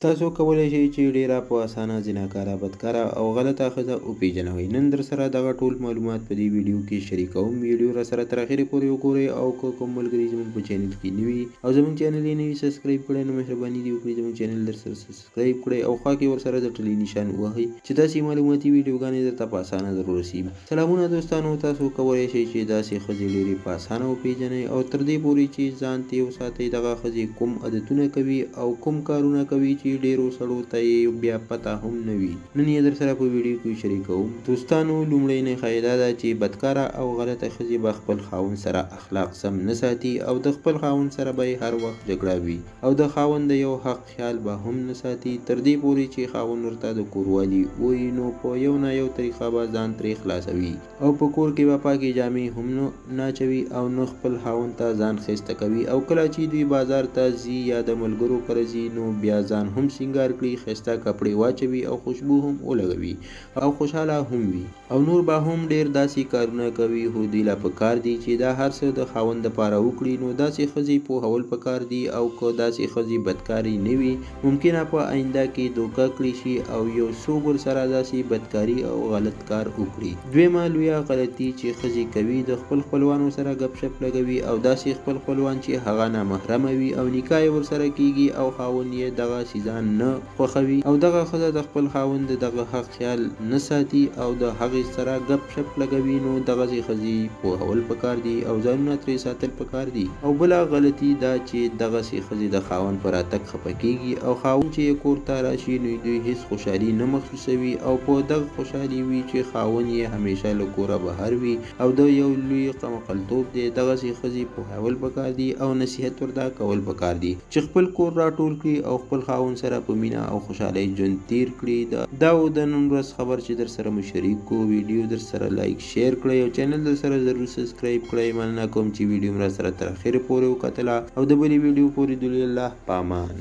تاسو کولی شئ چې ډیره په اسانه زناکاره بدکاره او غلطه ښځه وپیژنئ. نن در سره دغه ټول معلومات په دې ویډیو کې شریکوم. ویډیو را سره تر اخره پورې وګورئ او که کوم ملګري زموږ په چینل کې نوي او زموږ چینل یې نوي سبسکرایب کړی نو مهرباني دې وکړئ زموږ چینل در سره سبسکرایب کړئ او خوا کې ورسره د ټلې نشان ووهئ چې داسې معلوماتي ویډیوګانې درته په اسانه در ورسیږي. سلامونه دوستانو، تاسو کولی شئ چې داسې ښځې ډېرې په اسانه وپیژنئ او تر دې پورې چې ځان تې وساتئ دغه ښځې کوم عادتونه کوي او کوم کارونه کوي چې ډېرو سړو ته یې بیا پته هم نه وي. نن یې در سره په ویډیو کې شریکوم. دوستانو، لومړۍ قاعده ده چې بدکاره او غلطه ښځې به خپل خاوند سره اخلاق سم نه ساتي او د خپل خاوند سره به یې هر وخت جګړه وي او د خاوند د یو حق خیال به هم نه ساتي تر دې پورې چې خاوند ورته د کوروالي وایي نو په یو نه یو طریقه به ځان ترې خلاصوي او په کور کې به پاکې جامې هم نه اچوي او نه خپل خاوند ته ځان ښایسته کوي او کله چې دوی بازار ته ځي یا د ملګرو کره ځي نو بیا ځان هم سینګار کړي، ښایسته کپړې واچوي او خوشبو هم ولګوي او خوشحاله هم وي او نور به هم ډېر داسې کارونه کوي. خو دوی لا پکار دي چې دا هر څه د خاوند دپاره وکړي. نو داسې ښځې پوهول پکار دي او که داسې ښځې بدکاري نه وي ممکنه په آینده کې دوکه کړی شي او یو څوک ورسره داسې بدکاري او غلط کار وکړي. دویمه لویه غلطي چې ښځې کوي د خپل خپلوانو سره ګپ شپ لګوي او داسې خپل خپلوان چې هغه نامحرمه وي او نکاح یې ورسره کیږي او خاوند یې دغه څیزان نه خوښوي او دغه ښځه د خپل خاوند دغه حق خیال نه ساتي او د هغې سره ګپ شپ لګوي. نو دغسې ښځې پوهول پکار دي او ځانونه ترې ساتل پکار دي. او بله غلطي دا چې دغسې ښځې د خاوند په راتګ خفه کیږي او خاوند چې کور ته راشي نو دوی هیڅ خوشحالي نه محسوسوي او په دغه خوشحالي وي چې خاوند یې همیشه له کوره بهر وي او د یو لوی قمقلتوب دی. دغسې ښځې پوهول پکار دي او نصیحت ورته کول پکار دي چې خپل کور راټول کړي او خپل خاوند سره په مینه او خوشحالۍ ژوند تیر کړي. دا و د نن ورځ خبر چې در سره مو شریک کو. ویډیو در سره لایک شیر کړئ او چینل در سره ضرور سبسکرایب کړئ. مننه کوم چې ویډیو مې را سره تر اخره پورې وکتله او د بلې ویډیو پورې دلې الله پامان.